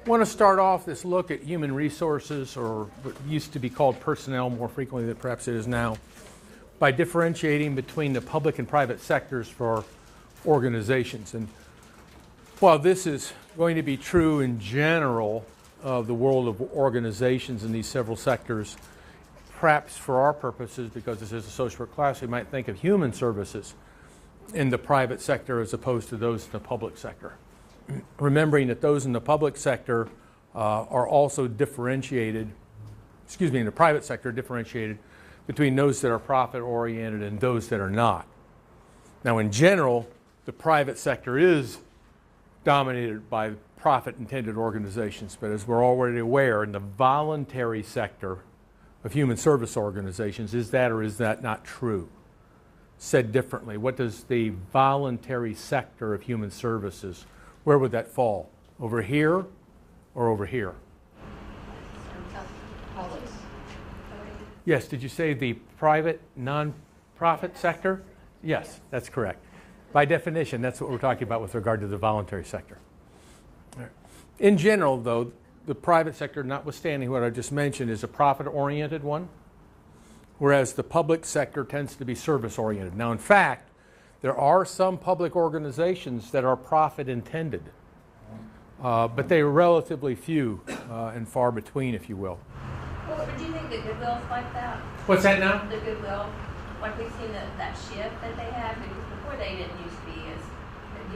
I want to start off this look at human resources, or what used to be called personnel more frequently than perhaps it is now, by differentiating between the public and private sectors for organizations. And while this is going to be true in general of the world of organizations in these several sectors, perhaps for our purposes, because this is a social work class, we might think of human services in the private sector as opposed to those in the public sector. Remembering that those in the public sector are also differentiated, in the private sector differentiated between those that are profit-oriented and those that are not. Now, in general, the private sector is dominated by profit-intended organizations, but as we're already aware, in the voluntary sector of human service organizations, is that or is that not true? Said differently, what does the voluntary sector of human services, where would that fall? Over here or over here? Yes, did you say the private non-profit sector? Yes, that's correct. By definition, that's what we're talking about with regard to the voluntary sector. In general, though, the private sector, notwithstanding what I just mentioned, is a profit-oriented one, whereas the public sector tends to be service-oriented. Now, in fact, there are some public organizations that are profit-intended, but they are relatively few and far between, if you will. Well, do you think the Goodwill's like that? What's that now? The Goodwill, like we've seen that shift that they have, because before they didn't used to be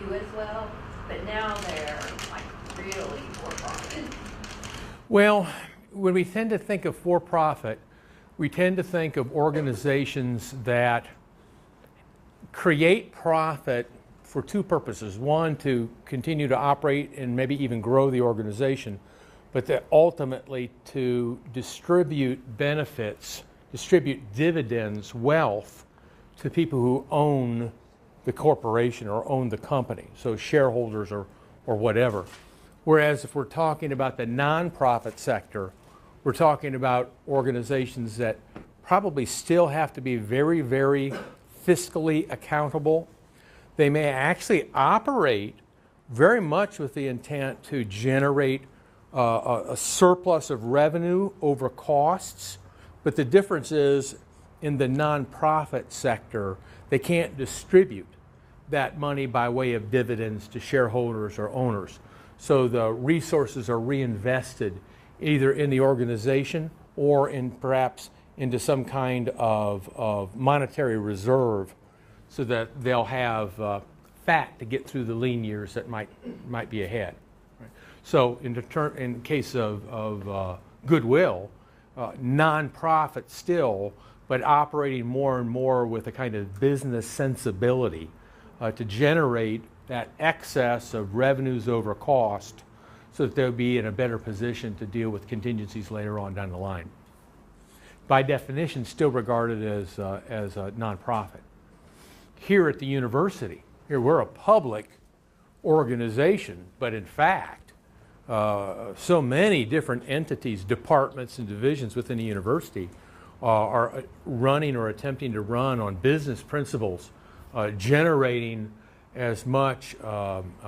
do as well, but now they're like really for-profit. Well, when we tend to think of for-profit, we tend to think of organizations that create profit for two purposes. One, to continue to operate and maybe even grow the organization, but that ultimately to distribute benefits, distribute dividends, wealth to people who own the corporation or own the company, so shareholders or whatever. Whereas if we're talking about the nonprofit sector, we're talking about organizations that probably still have to be very, very fiscally accountable. They may actually operate very much with the intent to generate a surplus of revenue over costs, but the difference is in the nonprofit sector, they can't distribute that money by way of dividends to shareholders or owners. So the resources are reinvested either in the organization or in perhaps into some kind of monetary reserve, so that they'll have fat to get through the lean years that might be ahead. Right? So in case of Goodwill, nonprofit still, but operating more and more with a kind of business sensibility to generate that excess of revenues over cost, so that they'll be in a better position to deal with contingencies later on down the line. By definition, still regarded as a nonprofit. Here at the university, here we're a public organization, but in fact, so many different entities, departments, and divisions within the university are running or attempting to run on business principles, generating as much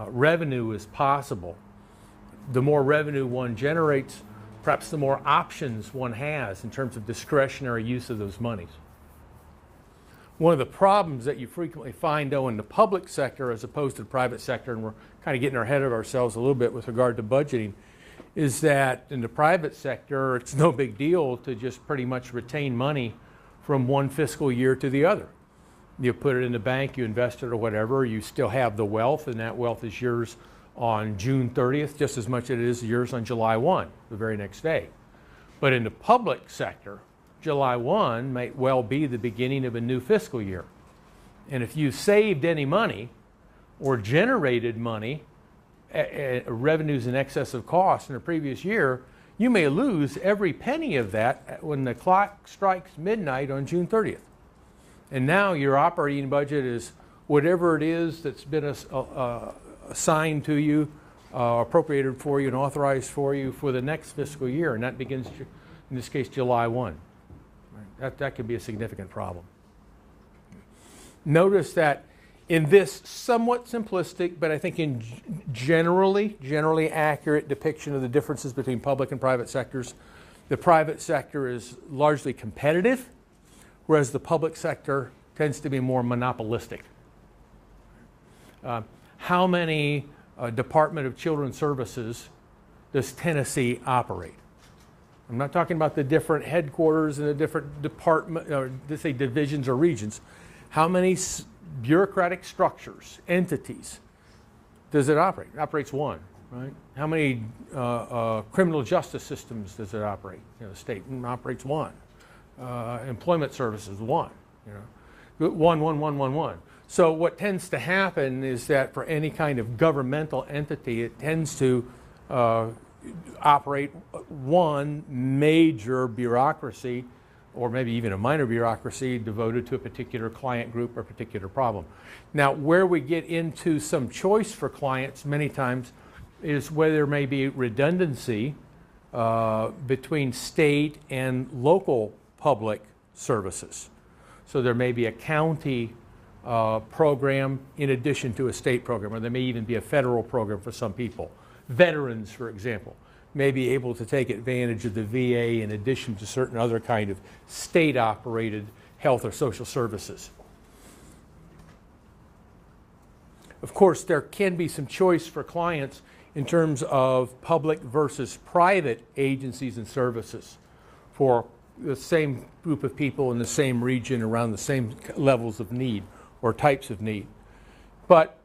revenue as possible. The more revenue one generates, perhaps the more options one has in terms of discretionary use of those monies. One of the problems that you frequently find, though, in the public sector as opposed to the private sector, and we're kind of getting ahead of ourselves a little bit with regard to budgeting, is that in the private sector, it's no big deal to just pretty much retain money from one fiscal year to the other. You put it in the bank, you invest it or whatever, you still have the wealth, and that wealth is yours on June 30th, just as much as it is yours on July 1, the very next day. But in the public sector, July 1 might well be the beginning of a new fiscal year. And if you saved any money or generated money, revenues in excess of costs in the previous year, you may lose every penny of that when the clock strikes midnight on June 30th. And now your operating budget is whatever it is that's been assigned to you, appropriated for you, and authorized for you for the next fiscal year. And that begins, in this case, July 1. That could be a significant problem. Notice that In this somewhat simplistic, but I think in generally accurate depiction of the differences between public and private sectors, the private sector is largely competitive, whereas the public sector tends to be more monopolistic. How many Department of Children's Services does Tennessee operate? I'm not talking about the different headquarters and the different department, or let's say divisions or regions. How many bureaucratic structures, entities, does it operate? It operates one, right? How many criminal justice systems does it operate? The state operates one. Employment services, one. One. So what tends to happen is that for any kind of governmental entity, it tends to operate one major bureaucracy, or maybe even a minor bureaucracy devoted to a particular client group or particular problem. Now, where we get into some choice for clients many times is where there may be redundancy between state and local public services. So there may be a county program in addition to a state program, or there may even be a federal program for some people. Veterans, for example, may be able to take advantage of the VA in addition to certain other kind of state-operated health or social services. Of course, there can be some choice for clients in terms of public versus private agencies and services for the same group of people in the same region around the same levels of need or types of need. But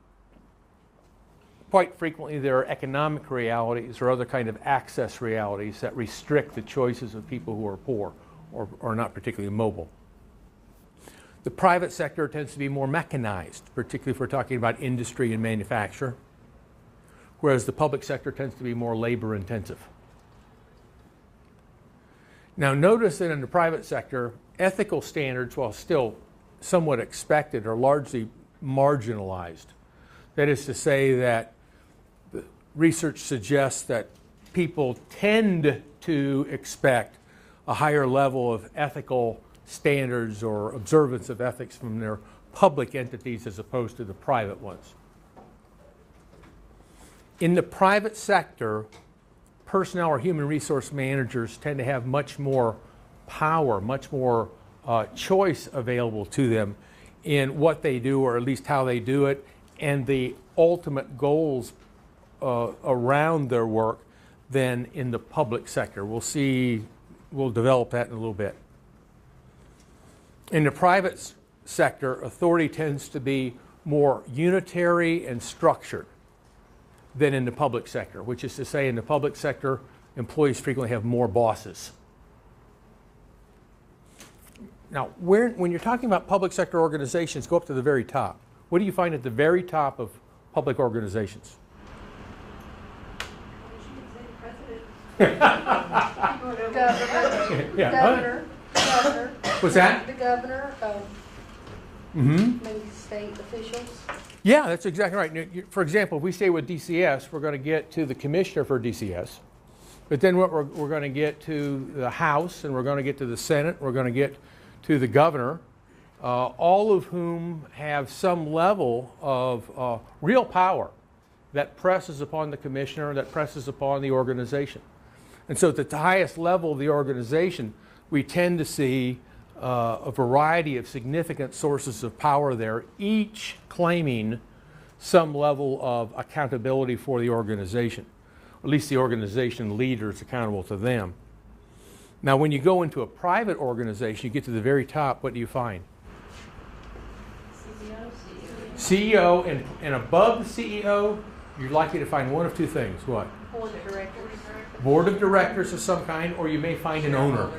quite frequently there are economic realities or other kind of access realities that restrict the choices of people who are poor or are not particularly mobile. The private sector tends to be more mechanized, particularly if we're talking about industry and manufacture, whereas the public sector tends to be more labor intensive. Now notice that in the private sector, ethical standards, while still somewhat expected, are largely marginalized. That is to say that the research suggests that people tend to expect a higher level of ethical standards or observance of ethics from their public entities as opposed to the private ones. In the private sector, personnel or human resource managers tend to have much more power, much more choice available to them in what they do, or at least how they do it, and the ultimate goals around their work than in the public sector. We'll develop that in a little bit. In the private sector, authority tends to be more unitary and structured than in the public sector, which is to say in the public sector, employees frequently have more bosses. Now, when you're talking about public sector organizations, go up to the very top. What do you find at the very top of public organizations? Governor. What's that? The governor of maybe state officials. Yeah, that's exactly right. For example, if we stay with DCS, we're going to get to the commissioner for DCS. But then we're going to get to the House, and we're going to get to the Senate, we're going to get to the governor, all of whom have some level of real power that presses upon the commissioner, that presses upon the organization. And so at the highest level of the organization, we tend to see a variety of significant sources of power there, each claiming some level of accountability for the organization. At least the organization leader is accountable to them. Now, when you go into a private organization, you get to the very top, what do you find? CEO, and above the CEO, you're likely to find one of two things. What? Board of directors. Board of directors of some kind, or you may find an owner.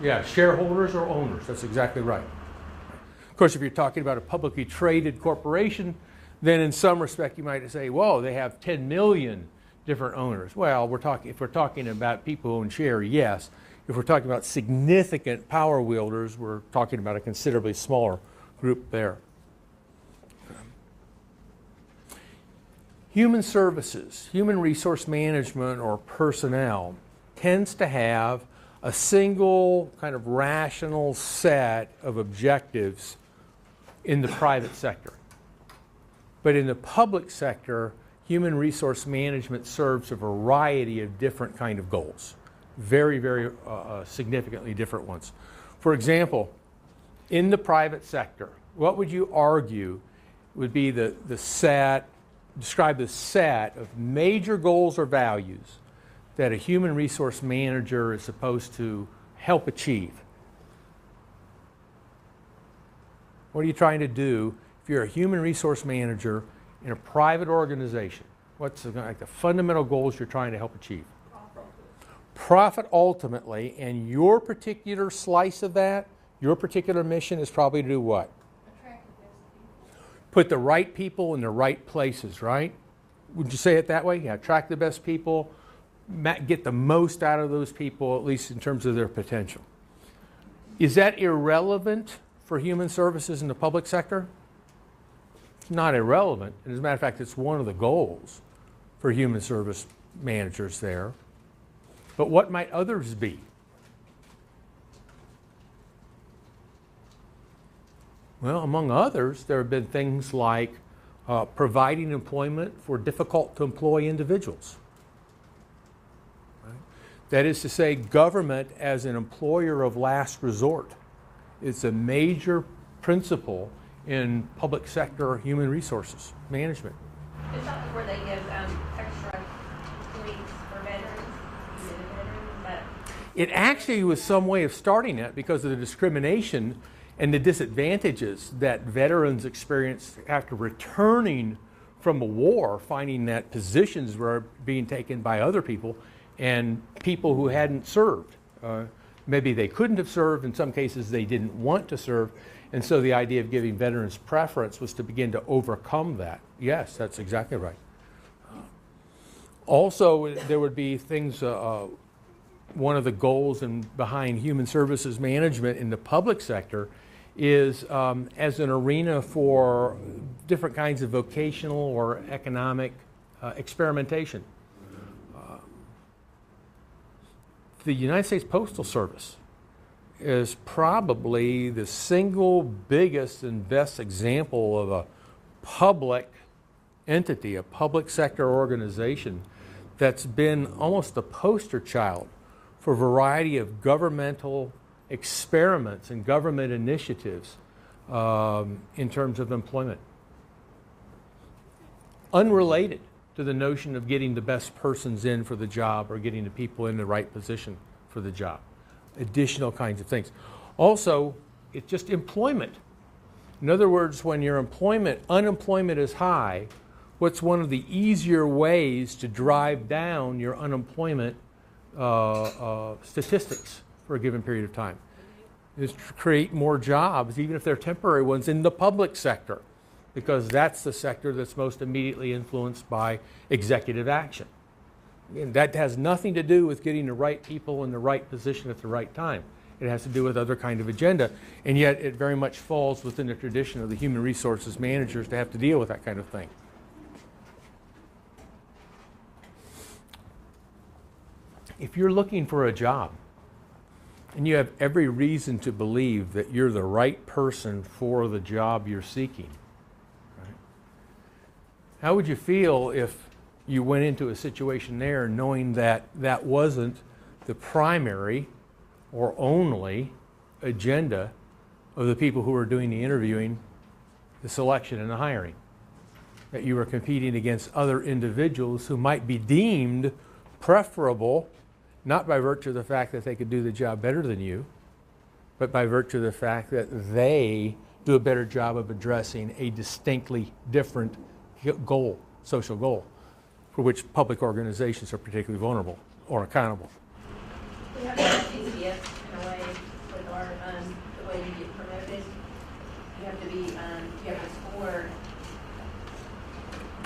Yeah, shareholders or owners. That's exactly right. Of course, if you're talking about a publicly traded corporation, then in some respect you might say, whoa, they have 10 million different owners. Well, if we're talking about people who own shares, yes. If we're talking about significant power wielders, we're talking about a considerably smaller group there. Human services, human resource management, or personnel tends to have a single kind of rational set of objectives in the private sector. But in the public sector, human resource management serves a variety of different kind of goals, very, very significantly different ones. For example, in the private sector, what would you argue would be describe the set of major goals or values that a human resource manager is supposed to help achieve? What are you trying to do if you're a human resource manager in a private organization? What's the fundamental goals you're trying to help achieve? Profit ultimately, and your particular slice of that, your particular mission is probably to do what? Put the right people in the right places, right? Would you say it that way? Yeah, attract the best people, get the most out of those people, at least in terms of their potential. Is that irrelevant for human services in the public sector? It's not irrelevant. As a matter of fact, it's one of the goals for human service managers there. But what might others be? Well, among others, there have been things like providing employment for difficult to employ individuals. Right? That is to say, government as an employer of last resort. It's a major principle in public sector human resources management. It's not where they give extra weeks for veterans, but It actually was some way of starting that because of the discrimination and the disadvantages that veterans experienced after returning from a war, finding that positions were being taken by other people and people who hadn't served. Maybe they couldn't have served, in some cases they didn't want to serve, and so the idea of giving veterans preference was to begin to overcome that. Yes, that's exactly right. Also, there would be things, one of the goals behind human services management in the public sector is as an arena for different kinds of vocational or economic experimentation. The United States Postal Service is probably the single biggest and best example of a public entity, a public sector organization that's been almost a poster child for a variety of governmental experiments and government initiatives in terms of employment. Unrelated to the notion of getting the best persons in for the job or getting the people in the right position for the job. Additional kinds of things. Also, it's just employment. In other words, when your unemployment is high, what's one of the easier ways to drive down your unemployment statistics for a given period of time? Is to create more jobs, even if they're temporary ones, in the public sector, because that's the sector that's most immediately influenced by executive action. And that has nothing to do with getting the right people in the right position at the right time. It has to do with other kind of agenda, and yet it very much falls within the tradition of the human resources managers to have to deal with that kind of thing. If you're looking for a job, and you have every reason to believe that you're the right person for the job you're seeking, right? How would you feel if you went into a situation there knowing that that wasn't the primary or only agenda of the people who were doing the interviewing, the selection, and the hiring? That you were competing against other individuals who might be deemed preferable, not by virtue of the fact that they could do the job better than you, but by virtue of the fact that they do a better job of addressing a distinctly different goal, social goal, for which public organizations are particularly vulnerable or accountable. we have to have TCS in a way with our, the way you get promoted. You have to be, you have to score.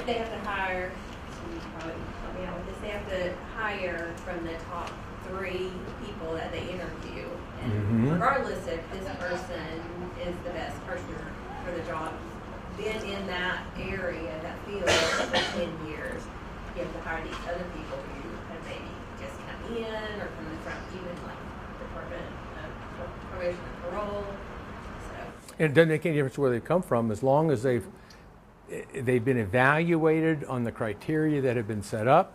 They have to hire, so you probably help me out with this, they have to hire from the top 3 people that they interview. And regardless if this person is the best person for the job, been in that area, that field for 10 years, you have to hire these other people who have maybe just come in or from even like Department of Probation and Parole. So. And it doesn't make any difference where they come from, as long as they've they've been evaluated on the criteria that have been set up.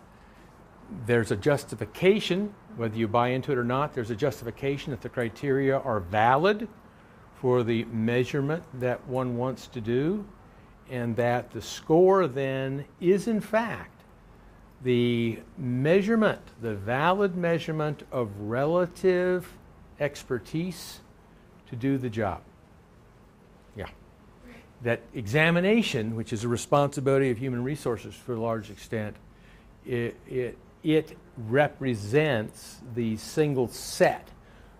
There's a justification, whether you buy into it or not, there's a justification that the criteria are valid for the measurement that one wants to do, and that the score then is in fact the measurement, the valid measurement of relative expertise to do the job. Yeah. That examination, which is a responsibility of human resources for a large extent, it represents the single set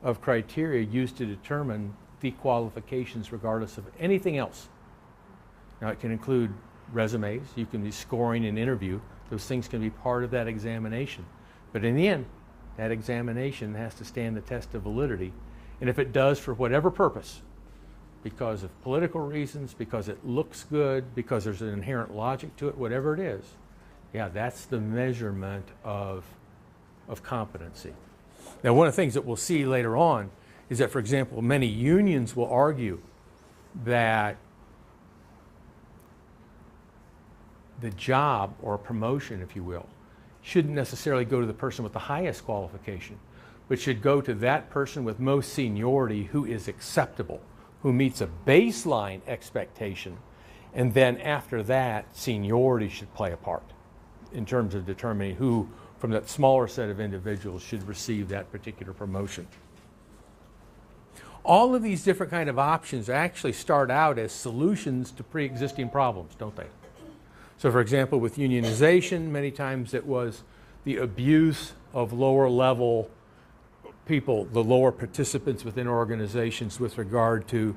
of criteria used to determine the qualifications regardless of anything else. Now, it can include resumes. You can be scoring an interview. Those things can be part of that examination. But in the end, that examination has to stand the test of validity. And if it does for whatever purpose, because of political reasons, because it looks good, because there's an inherent logic to it, whatever it is, yeah, that's the measurement of competency. Now, one of the things that we'll see later on is that, for example, many unions will argue that the job or promotion, if you will, shouldn't necessarily go to the person with the highest qualification, but should go to that person with most seniority who is acceptable, who meets a baseline expectation, and then after that, seniority should play a part in terms of determining who from that smaller set of individuals should receive that particular promotion. All of these different kind of options actually start out as solutions to pre-existing problems, don't they? So, for example, with unionization, many times it was the abuse of lower level people, the lower participants within organizations with regard to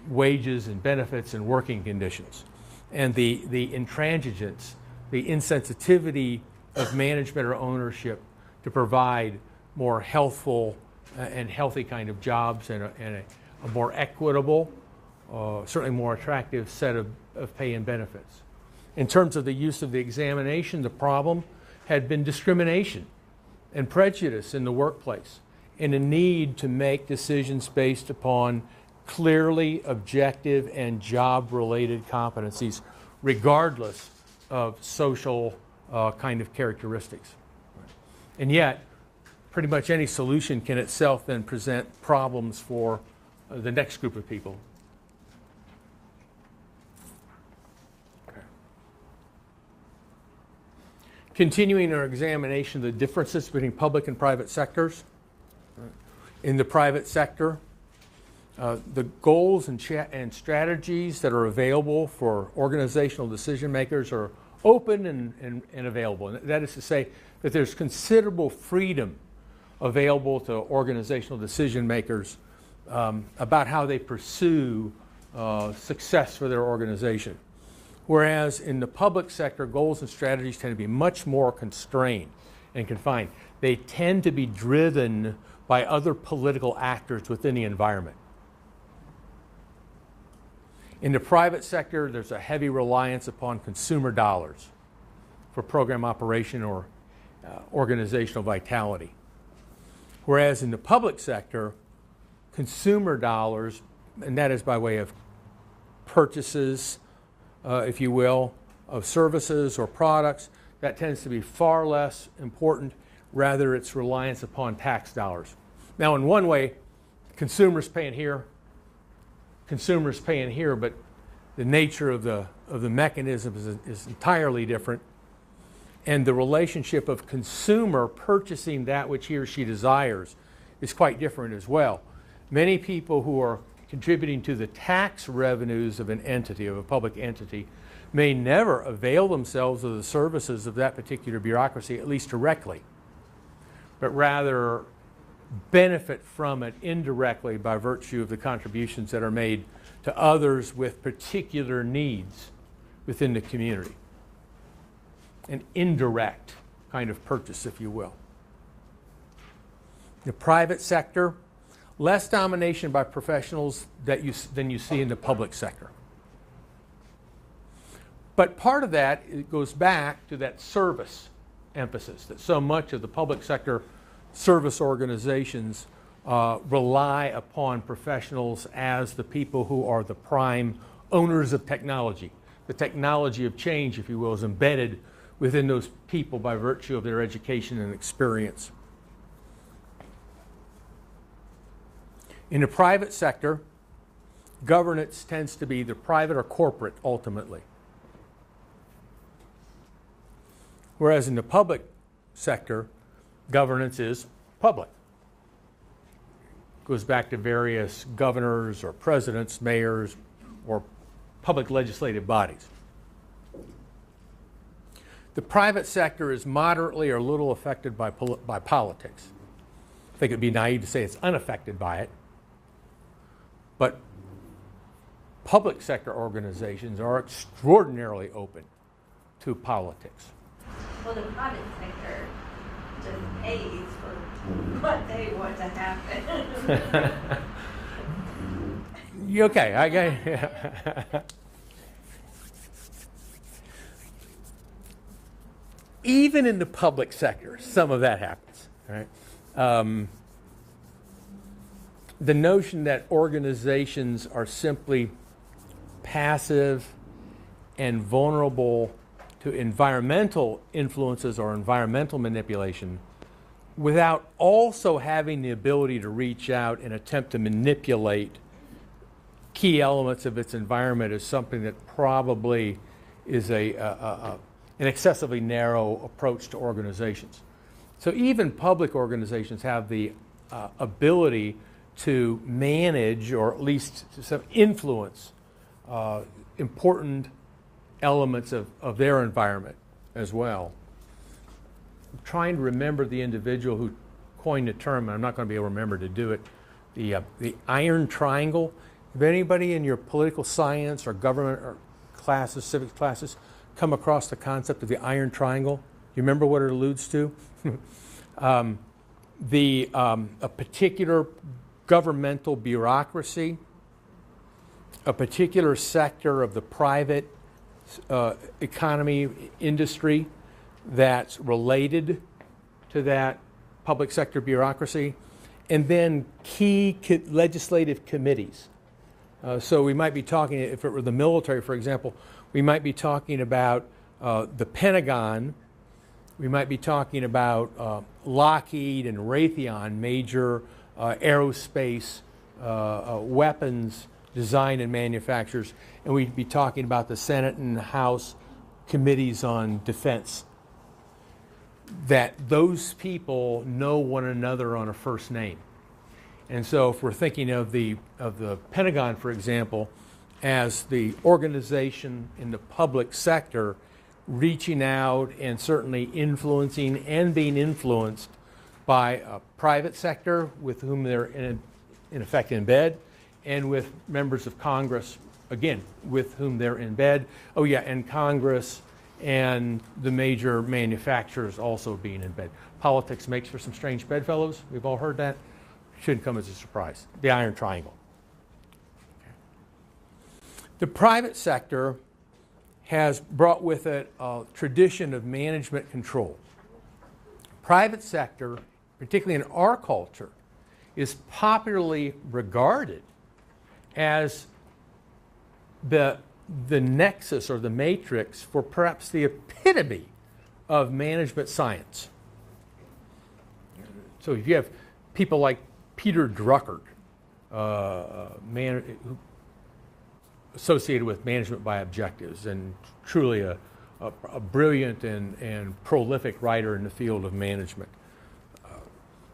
wages and benefits and working conditions. And the intransigence, the insensitivity of management or ownership to provide more healthful and healthy kind of jobs and a more equitable, certainly more attractive set of pay and benefits. In terms of the use of the examination, the problem had been discrimination and prejudice in the workplace, and a need to make decisions based upon clearly objective and job-related competencies, regardless of social kind of characteristics. And yet, pretty much any solution can itself then present problems for the next group of people. Continuing our examination of the differences between public and private sectors. In the private sector, the goals and strategies that are available for organizational decision makers are open and available. And that is to say that there's considerable freedom available to organizational decision makers about how they pursue success for their organization. Whereas in the public sector, goals and strategies tend to be much more constrained and confined. They tend to be driven by other political actors within the environment. In the private sector, there's a heavy reliance upon consumer dollars for program operation or organizational vitality. Whereas in the public sector, consumer dollars, and that is by way of purchases, if you will, of services or products, that tends to be far less important. Rather, it's reliance upon tax dollars. Now, in one way, consumers paying here, but the nature of the mechanism is entirely different. And the relationship of consumer purchasing that which he or she desires is quite different as well. Many people who are contributing to the tax revenues of an entity, of a public entity, may never avail themselves of the services of that particular bureaucracy, at least directly, but rather benefit from it indirectly by virtue of the contributions that are made to others with particular needs within the community. An indirect kind of purchase, if you will. The private sector, less domination by professionals than you see in the public sector. But part of that, it goes back to that service emphasis, that so much of the public sector service organizations rely upon professionals as the people who are the prime owners of technology, the technology of change, if you will, is embedded within those people by virtue of their education and experience. In the private sector, governance tends to be either private or corporate ultimately. Whereas in the public sector, governance is public. Goes back to various governors or presidents, mayors, or public legislative bodies. The private sector is moderately or little affected by politics. I think it would be naive to say it's unaffected by it. But public sector organizations are extraordinarily open to politics. Well, the private sector just pays for what they want to happen. Okay, I get even in the public sector, some of that happens. Right? The notion that organizations are simply passive and vulnerable to environmental influences or environmental manipulation without also having the ability to reach out and attempt to manipulate key elements of its environment is something that probably is an excessively narrow approach to organizations. So even public organizations have the ability to manage or at least to some influence important elements of their environment as well. I'm trying to remember the individual who coined the term, and I'm not going to be able to remember to do it, the iron triangle. Have anybody in your political science or government or classes, civics classes, come across the concept of the iron triangle? You remember what it alludes to? A particular governmental bureaucracy, a particular sector of the private economy, industry that's related to that public sector bureaucracy, and then key legislative committees. So we might be talking, if it were the military, for example, we might be talking about the Pentagon. We might be talking about Lockheed and Raytheon, major aerospace weapons design and manufacturers, and we'd be talking about the Senate and House committees on defense. That those people know one another on a first name. And so if we're thinking of the Pentagon, for example, as the organization in the public sector reaching out and certainly influencing and being influenced by a private sector with whom they're in effect in bed, and with members of Congress, again, with whom they're in bed. Oh yeah, and Congress and the major manufacturers also being in bed. Politics makes for some strange bedfellows. We've all heard that. Shouldn't come as a surprise. The iron triangle. The private sector has brought with it a tradition of management control. Private sector, particularly in our culture, is popularly regarded as the nexus or the matrix for perhaps the epitome of management science. So if you have people like Peter Drucker, associated with management by objectives, and truly a brilliant and prolific writer in the field of management.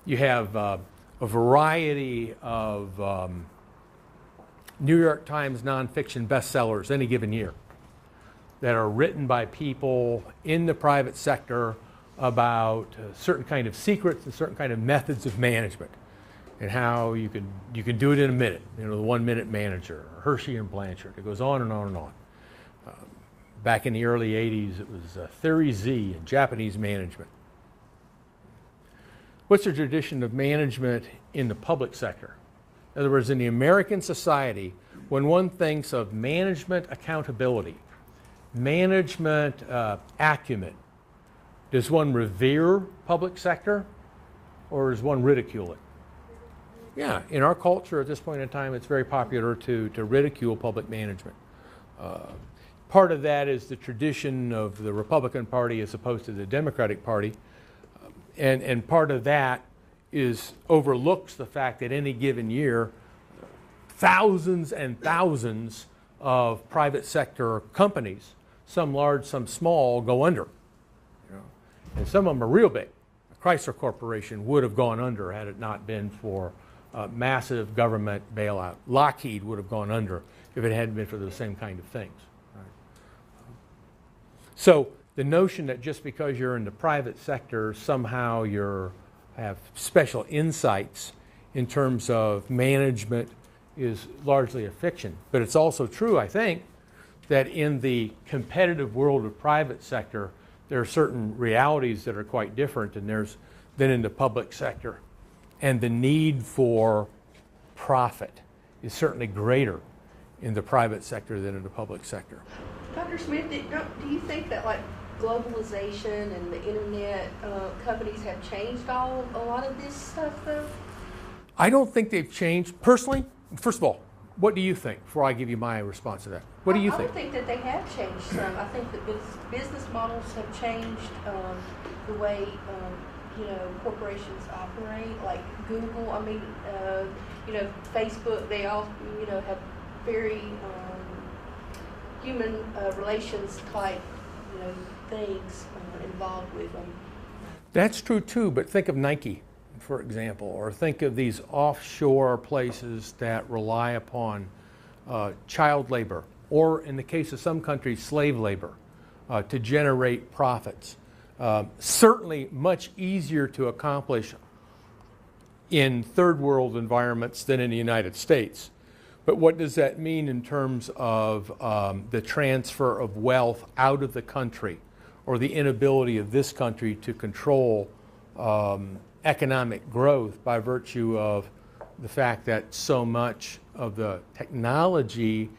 You have a variety of New York Times nonfiction bestsellers any given year that are written by people in the private sector about certain kind of secrets and certain kind of methods of management and how you can do it in a minute. You know, the 1 minute manager, Hershey and Blanchard. It goes on and on and on. Back in the early 80s, it was Theory Z in Japanese management. What's the tradition of management in the public sector? In other words, in the American society, when one thinks of management accountability, management acumen, does one revere public sector or does one ridicule it? Yeah, in our culture at this point in time, it's very popular to ridicule public management. Part of that is the tradition of the Republican Party as opposed to the Democratic Party. And part of that overlooks the fact that any given year, thousands and thousands of private sector companies, some large, some small, go under. And some of them are real big. Chrysler Corporation would have gone under had it not been for massive government bailout. Lockheed would have gone under if it hadn't been for those same kind of things. Right? So the notion that just because you're in the private sector, somehow you have special insights in terms of management is largely a fiction. But it's also true, I think, that in the competitive world of private sector, there are certain realities that are quite different than in the public sector. And the need for profit is certainly greater in the private sector than in the public sector. Dr. Smith, do you think that like globalization and the internet companies have changed a lot of this stuff though? I don't think they've changed. Personally, first of all, what do you think before I give you my response to that? What do you think? I think that they have changed some. I think that business models have changed the way corporations operate. Like Google, Facebook, they all have very human relations type things involved with them. That's true too, but think of Nike, for example, or think of these offshore places that rely upon child labor, or in the case of some countries, slave labor, to generate profits. Certainly much easier to accomplish in third world environments than in the United States. But what does that mean in terms of the transfer of wealth out of the country, or the inability of this country to control economic growth by virtue of the fact that so much of the technology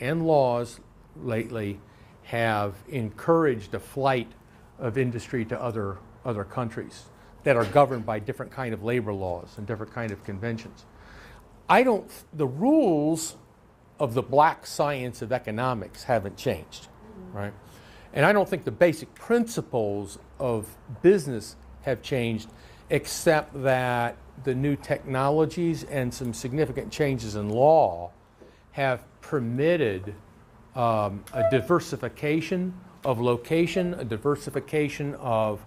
and laws lately have encouraged a flight of industry to other countries that are governed by different kind of labor laws and different kind of conventions. The rules of the black science of economics haven't changed, right? And I don't think the basic principles of business have changed, except that the new technologies and some significant changes in law have permitted a diversification of location, a diversification of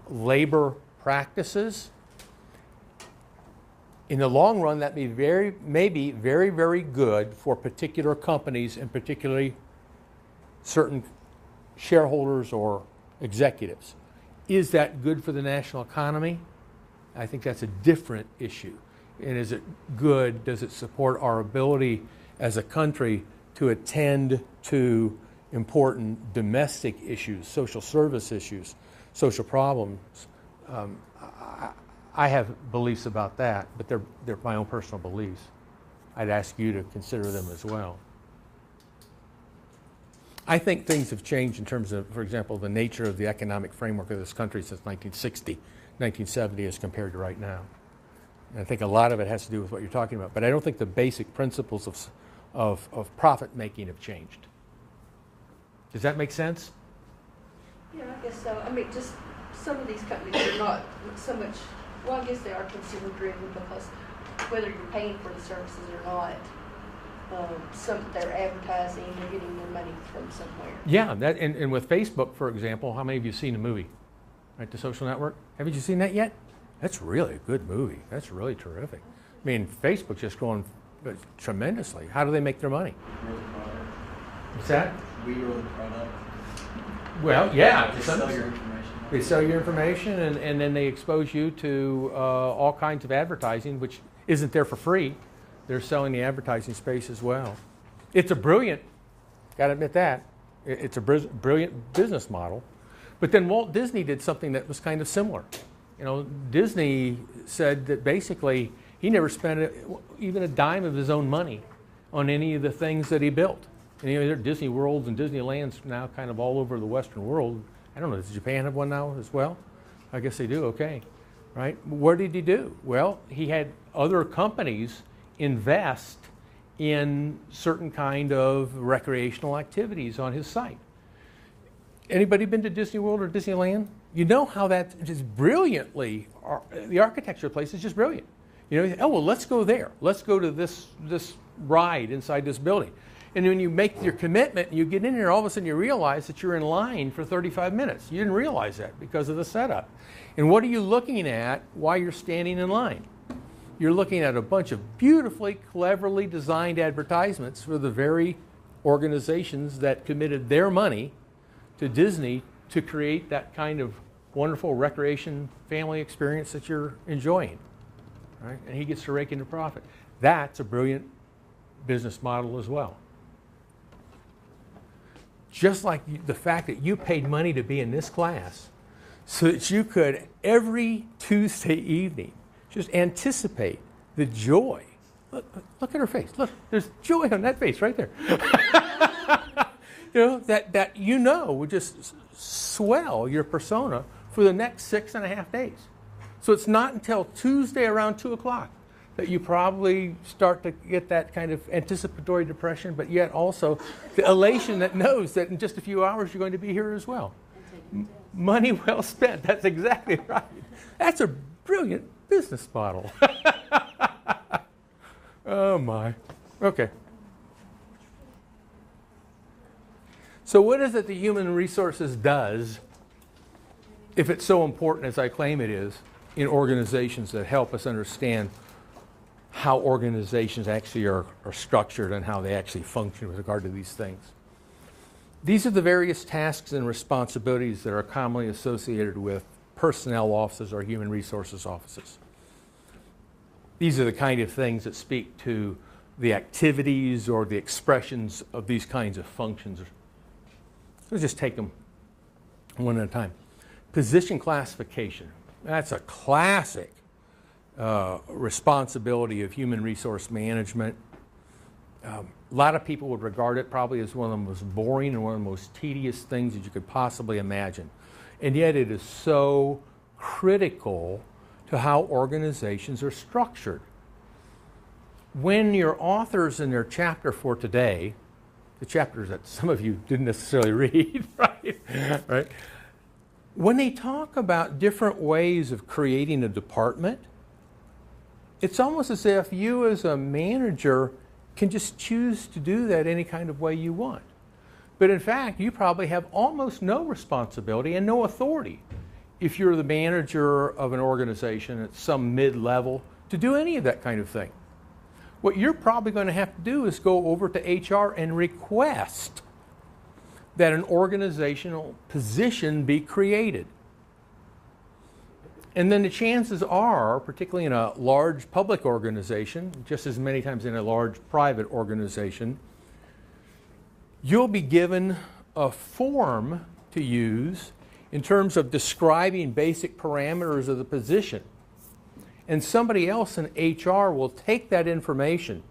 labor practices. In the long run, that may be very, very good for particular companies, and particularly certain shareholders or executives. Is that good for the national economy? I think that's a different issue. And is it good? Does it support our ability as a country to attend to important domestic issues, social service issues, social problems? I have beliefs about that, but they're my own personal beliefs. I'd ask you to consider them as well. I think things have changed in terms of, for example, the nature of the economic framework of this country since 1960, 1970 as compared to right now. And I think a lot of it has to do with what you're talking about, but I don't think the basic principles of profit making have changed. Does that make sense? Yeah, I guess so. I mean, just some of these companies are not so much, well, I guess they are consumer driven, because whether you're paying for the services or not, they're advertising, they're getting their money from somewhere. Yeah, and with Facebook, for example, how many of you have seen the movie, right, The Social Network? Haven't you seen that yet? That's really a good movie. That's really terrific. I mean, Facebook's just growing tremendously. How do they make their money? What's that? We grow the product. Well, yeah. They sell your information. They sell your information, and then they expose you to all kinds of advertising, which isn't there for free. They're selling the advertising space as well. It's a brilliant, got to admit that, it's a brilliant business model. But then Walt Disney did something that was kind of similar. Disney said that basically he never spent even a dime of his own money on any of the things that he built. And there are Disney Worlds and Disneylands now kind of all over the Western world. I don't know, does Japan have one now as well? I guess they do, okay. Right? What did he do? Well, he had other companies invest in certain kind of recreational activities on his site. Anybody been to Disney World or Disneyland? You know how that just brilliantly, the architecture of the place is just brilliant. You know, oh, well, let's go there. Let's go to this ride inside this building. And when you make your commitment and you get in there, all of a sudden you realize that you're in line for 35 minutes. You didn't realize that because of the setup. And what are you looking at while you're standing in line? You're looking at a bunch of beautifully, cleverly designed advertisements for the very organizations that committed their money to Disney to create that kind of wonderful recreation family experience that you're enjoying. Right? And he gets to rake in the profit. That's a brilliant business model as well. Just like the fact that you paid money to be in this class so that you could every Tuesday evening just anticipate the joy. Look at her face. Look, there's joy on that face right there. You know, that you know would just swell your persona for the next 6.5 days. So it's not until Tuesday around 2 o'clock that you probably start to get that kind of anticipatory depression, but yet also the elation that knows that in just a few hours you're going to be here as well. Money well spent. That's exactly right. That's a brilliant business model. Oh my. Okay. So what is it that human resources does, if it's so important as I claim it is, in organizations that help us understand how organizations actually are structured and how they actually function with regard to these things? These are the various tasks and responsibilities that are commonly associated with personnel offices or human resources offices. These are the kind of things that speak to the activities or the expressions of these kinds of functions. Let's just take them one at a time. Position classification. That's a classic responsibility of human resource management. A lot of people would regard it probably as one of the most boring and one of the most tedious things that you could possibly imagine. And yet it is so critical to how organizations are structured. When your authors in their chapter for today, the chapters that some of you didn't necessarily read, right? When they talk about different ways of creating a department, it's almost as if you as a manager can just choose to do that any kind of way you want. But in fact, you probably have almost no responsibility and no authority if you're the manager of an organization at some mid-level to do any of that kind of thing. What you're probably going to have to do is go over to HR and request that an organizational position be created. And then the chances are, particularly in a large public organization, just as many times in a large private organization, you'll be given a form to use in terms of describing basic parameters of the position. And somebody else in HR will take that information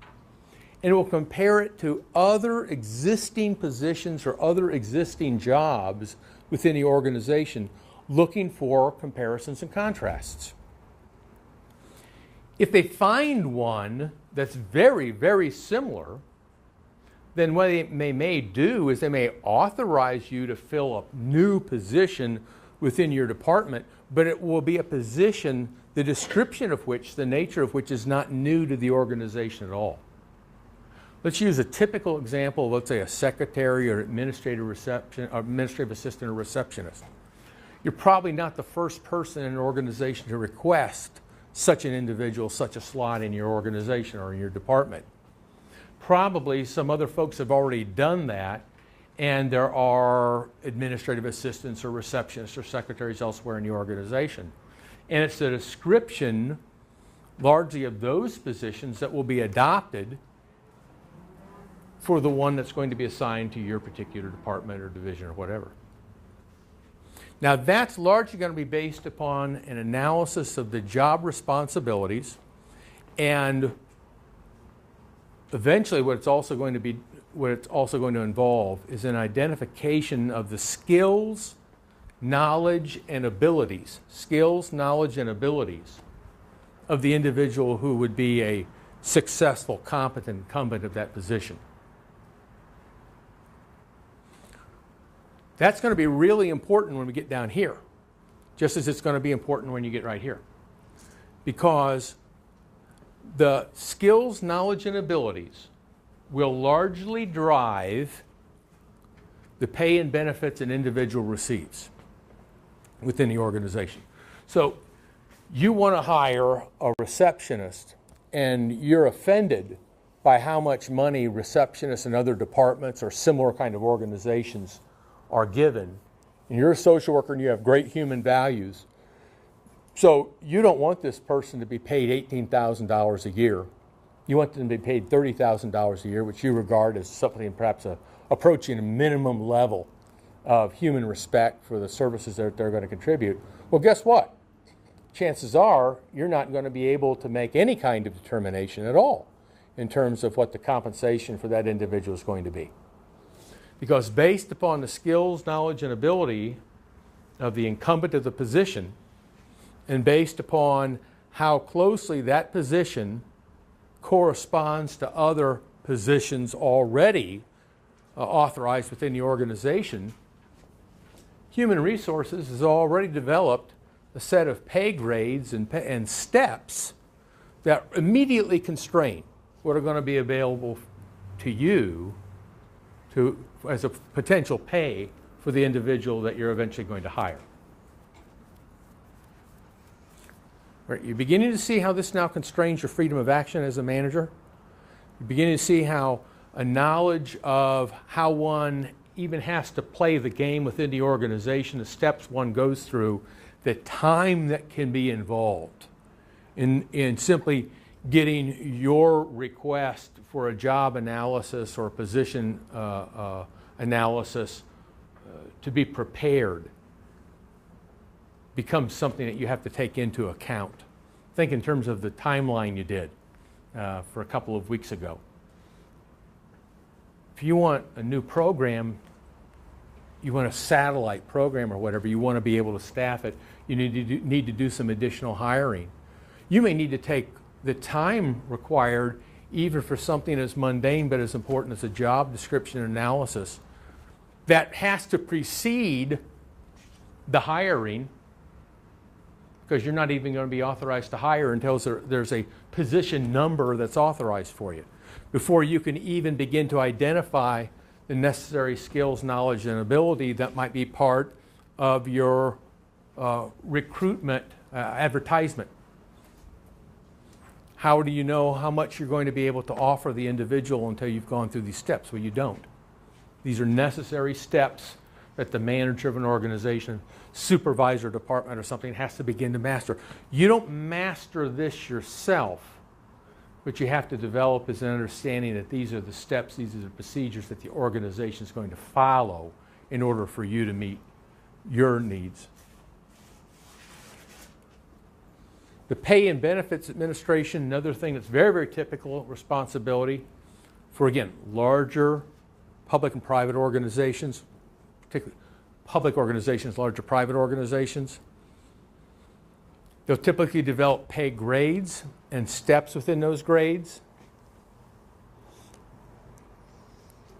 and will compare it to other existing positions or other existing jobs within the organization, looking for comparisons and contrasts. If they find one that's very, very similar, then what they may do is they may authorize you to fill a new position within your department, but it will be a position, the description of which, the nature of which is not new to the organization at all. Let's use a typical example of, let's say, a secretary or administrative assistant or receptionist. You're probably not the first person in an organization to request such an individual, such a slot in your organization or in your department. Probably some other folks have already done that, and there are administrative assistants or receptionists or secretaries elsewhere in the organization. And it's the description largely of those positions that will be adopted for the one that's going to be assigned to your particular department or division or whatever. Now that's largely going to be based upon an analysis of the job responsibilities, and eventually what it's also going to involve is an identification of the skills, knowledge, and abilities of the individual who would be a successful, competent incumbent of that position. That's going to be really important when we get down here, just as it's going to be important when you get right here. Because the skills, knowledge, and abilities will largely drive the pay and benefits an individual receives within the organization. So you want to hire a receptionist and you're offended by how much money receptionists and other departments or similar kind of organizations are given. And you're a social worker and you have great human values. So you don't want this person to be paid $18,000 a year. You want them to be paid $30,000 a year, which you regard as something perhaps approaching a minimum level of human respect for the services that they're going to contribute. Well, guess what? Chances are you're not going to be able to make any kind of determination at all in terms of what the compensation for that individual is going to be. Because based upon the skills, knowledge, and ability of the incumbent of the position, and based upon how closely that position corresponds to other positions already authorized within the organization, Human Resources has already developed a set of pay grades and steps that immediately constrain what are going to be available to you as a potential pay for the individual that you're eventually going to hire. Right, you're beginning to see how this now constrains your freedom of action as a manager. You're beginning to see how a knowledge of how one even has to play the game within the organization, the steps one goes through, the time that can be involved in simply getting your request for a job analysis or position analysis to be prepared becomes something that you have to take into account. Think in terms of the timeline you did for a couple of weeks ago. If you want a new program, you want a satellite program or whatever, you want to be able to staff it, you need to do some additional hiring. You may need to take the time required even for something as mundane but as important as a job description analysis that has to precede the hiring, because you're not even going to be authorized to hire until there's a position number that's authorized for you, before you can even begin to identify the necessary skills, knowledge, and ability that might be part of your recruitment advertisement. How do you know how much you're going to be able to offer the individual until you've gone through these steps? Well, you don't. These are necessary steps that the manager of an organization, supervisor, department, or something has to begin to master. You don't master this yourself. What you have to develop is an understanding that these are the steps, these are the procedures that the organization is going to follow in order for you to meet your needs. The Pay and Benefits Administration, another thing that's very, very typical responsibility for, again, larger public and private organizations, particularly public organizations, larger private organizations. They'll typically develop pay grades and steps within those grades.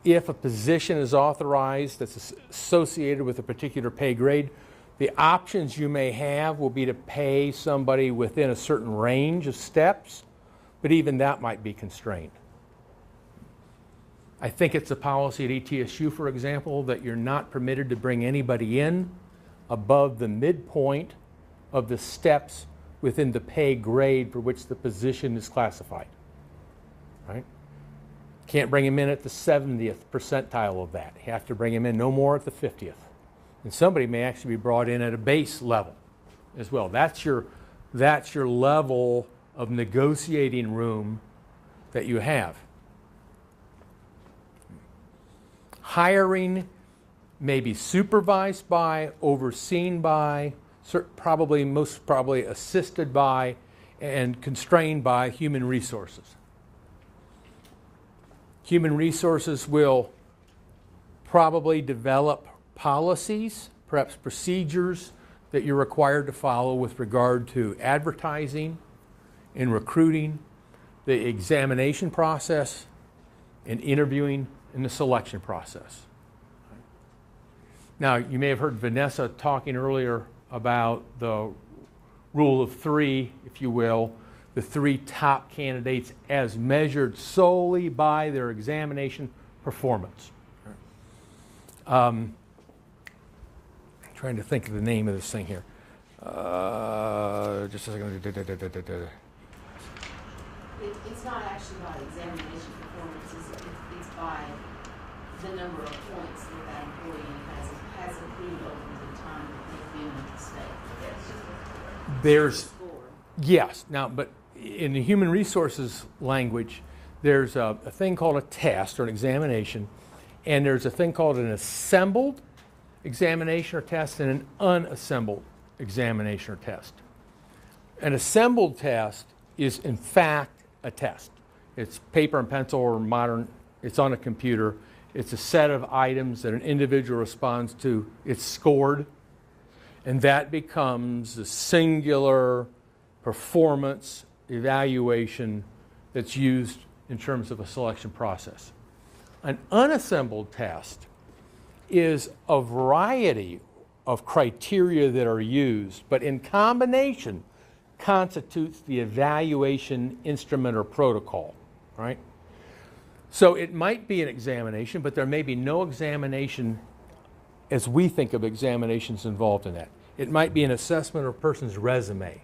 If a position is authorized that's associated with a particular pay grade, the options you may have will be to pay somebody within a certain range of steps, but even that might be constrained. I think it's a policy at ETSU, for example, that you're not permitted to bring anybody in above the midpoint of the steps within the pay grade for which the position is classified. Right? Can't bring him in at the 70th percentile of that. You have to bring him in no more at the 50th. And somebody may actually be brought in at a base level as well. That's your level of negotiating room that you have. Hiring may be supervised by, overseen by, most probably assisted by, and constrained by Human Resources. Human Resources will probably develop policies, perhaps procedures that you're required to follow with regard to advertising and recruiting, the examination process, and interviewing, and the selection process. Now, you may have heard Vanessa talking earlier about the rule of three, if you will, the three top candidates as measured solely by their examination performance. Trying to think of the name of this thing here. Just a second. It's not actually by examination performance, it's by the number of points that that employee has accrued over the time that they've been with the state. There's, yes, now, but in the human resources language, there's a thing called a test or an examination, and there's a thing called an assembled examination or test and an unassembled examination or test. An assembled test is in fact a test. It's paper and pencil or modern, it's on a computer. It's a set of items that an individual responds to. It's scored, and that becomes a singular performance evaluation that's used in terms of a selection process. An unassembled test is a variety of criteria that are used, but in combination constitutes the evaluation instrument or protocol, right? So it might be an examination, but there may be no examination as we think of examinations involved in that. It might be an assessment of a person's resume,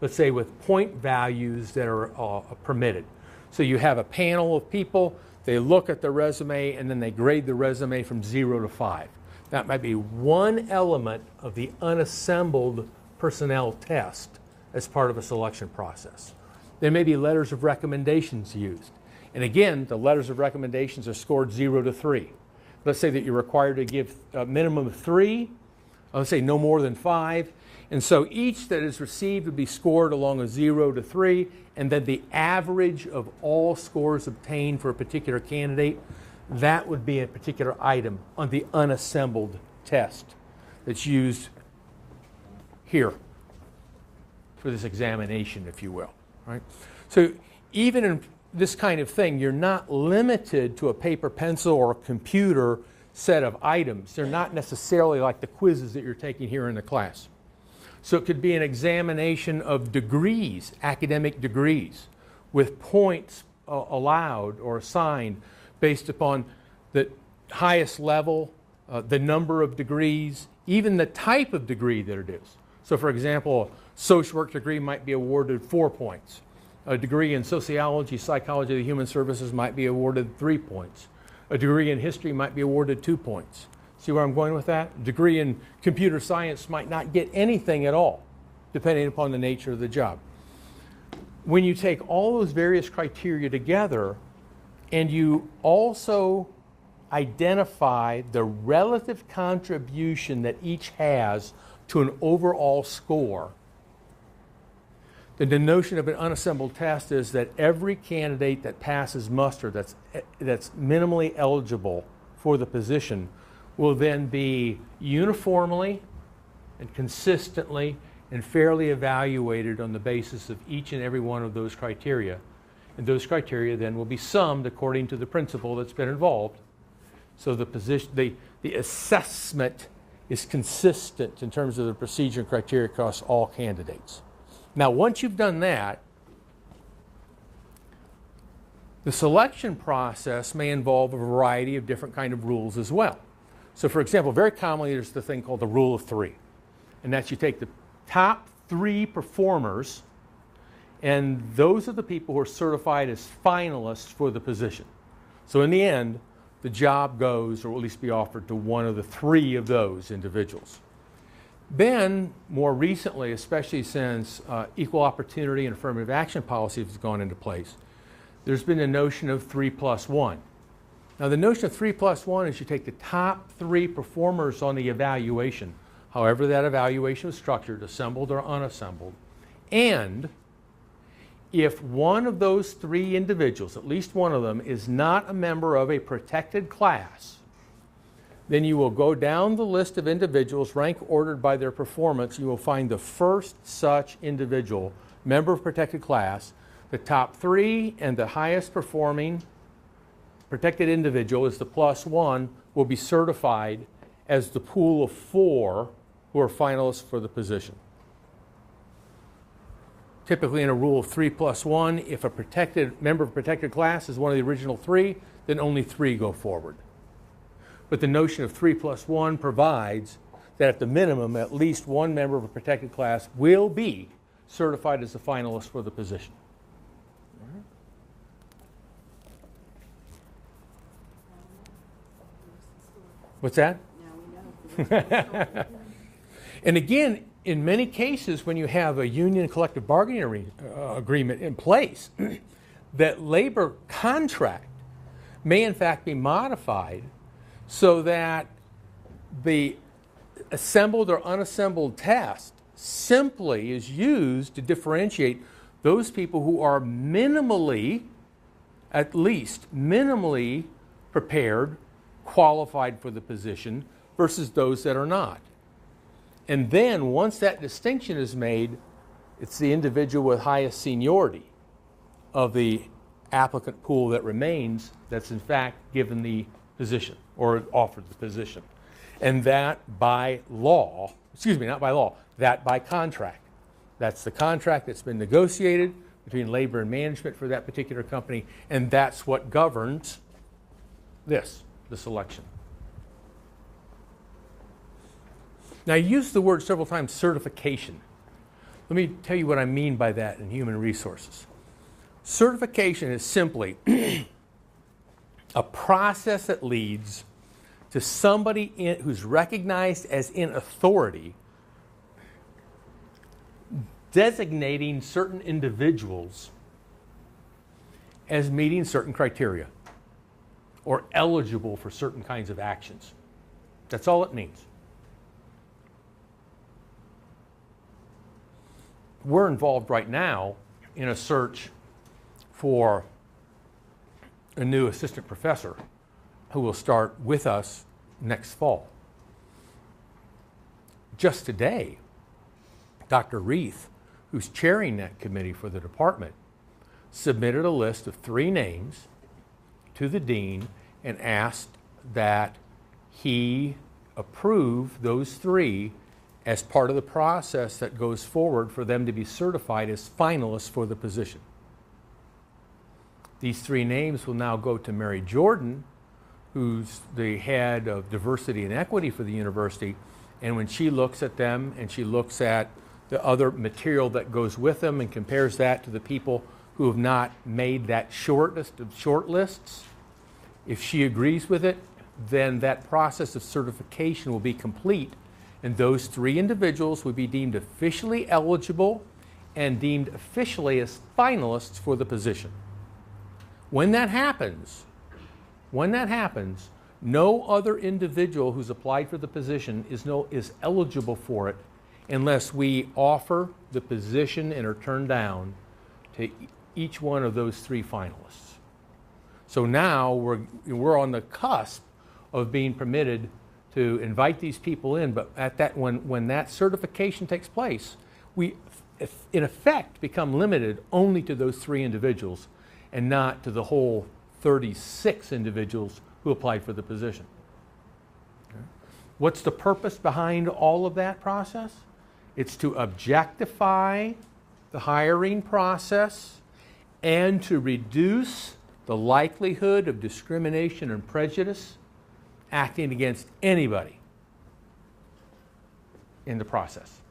let's say with point values that are permitted. So you have a panel of people, they look at the resume, and then they grade the resume from 0 to 5. That might be one element of the unassembled personnel test as part of a selection process. There may be letters of recommendations used. And again, the letters of recommendations are scored 0 to 3. Let's say that you're required to give a minimum of 3, let's say no more than 5. And so each that is received would be scored along a 0 to 3, and then the average of all scores obtained for a particular candidate, that would be a particular item on the unassembled test that's used here for this examination, if you will. Right? So even in this kind of thing, you're not limited to a paper, pencil, or a computer set of items. They're not necessarily like the quizzes that you're taking here in the class. So it could be an examination of degrees, academic degrees, with points allowed or assigned based upon the highest level, the number of degrees, even the type of degree that it is. So for example, a social work degree might be awarded 4 points. A degree in sociology, psychology of the human services might be awarded 3 points. A degree in history might be awarded 2 points. See where I'm going with that? A degree in computer science might not get anything at all, depending upon the nature of the job. When you take all those various criteria together and you also identify the relative contribution that each has to an overall score, then the notion of an unassembled test is that every candidate that passes muster that's minimally eligible for the position will then be uniformly and consistently and fairly evaluated on the basis of each and every one of those criteria. And those criteria then will be summed according to the principle that's been involved. So the assessment is consistent in terms of the procedure and criteria across all candidates. Now, once you've done that, the selection process may involve a variety of different kind of rules as well. So for example, very commonly there's the thing called the rule of 3. And that's you take the top 3 performers, and those are the people who are certified as finalists for the position. So in the end, the job goes, or will at least be offered to one of the 3 of those individuals. Then, more recently, especially since equal opportunity and affirmative action policy has gone into place, there's been a notion of 3+1. Now, the notion of 3+1 is you take the top 3 performers on the evaluation, however that evaluation was structured, assembled or unassembled, and if one of those 3 individuals, at least one of them, is not a member of a protected class, then you will go down the list of individuals, rank ordered by their performance. You will find the first such individual, member of protected class, The top 3 and the highest performing protected individual is the +1 will be certified as the pool of 4 who are finalists for the position. Typically in a rule of 3+1, if a protected member of a protected class is one of the original 3, then only 3 go forward. But the notion of 3+1 provides that at the minimum, at least one member of a protected class will be certified as a finalist for the position. What's that? Now we know. And again, in many cases, when you have a union collective bargaining agreement in place, that labor contract may in fact be modified so that the assembled or unassembled test simply is used to differentiate those people who are minimally, at least minimally prepared, qualified for the position versus those that are not. And then once that distinction is made, it's the individual with highest seniority of the applicant pool that remains that's in fact given the position or offered the position. And that by law, not by law, that by contract. That's the contract that's been negotiated between labor and management for that particular company, and that's what governs the selection. Now, I used the word several times, certification. Let me tell you what I mean by that in human resources. Certification is simply a process that leads to somebody who's recognized as in authority designating certain individuals as meeting certain criteria or eligible for certain kinds of actions. That's all it means. We're involved right now in a search for a new assistant professor who will start with us next fall. Just today, Dr. Reith, who's chairing that committee for the department, submitted a list of 3 names to the dean and asked that he approve those 3 as part of the process that goes forward for them to be certified as finalists for the position. These 3 names will now go to Mary Jordan, who's the head of diversity and equity for the university, and when she looks at them and she looks at the other material that goes with them and compares that to the people who have not made that short list of shortlists, if she agrees with it, then that process of certification will be complete, and those 3 individuals will be deemed officially eligible and deemed officially as finalists for the position. When that happens, no other individual who's applied for the position is eligible for it unless we offer the position and are turned down to each one of those 3 finalists. So now we're on the cusp of being permitted to invite these people in, but when that certification takes place, we in effect become limited only to those 3 individuals and not to the whole 36 individuals who applied for the position. Okay. What's the purpose behind all of that process? It's to objectify the hiring process and to reduce the likelihood of discrimination and prejudice acting against anybody in the process.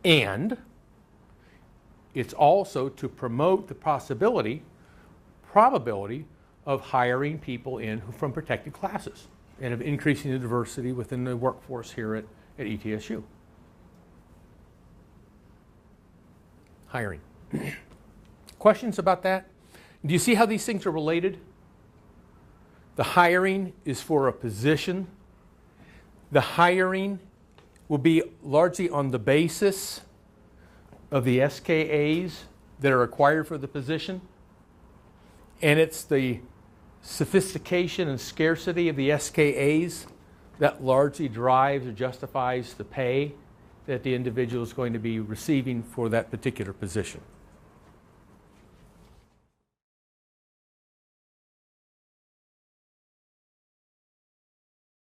And it's also to promote the probability of hiring people from protected classes and of increasing the diversity within the workforce here at ETSU. Hiring. Questions about that? Do you see how these things are related? The hiring is for a position. The hiring will be largely on the basis of the SKAs that are required for the position. And it's the sophistication and scarcity of the SKAs that largely drives or justifies the pay that the individual is going to be receiving for that particular position.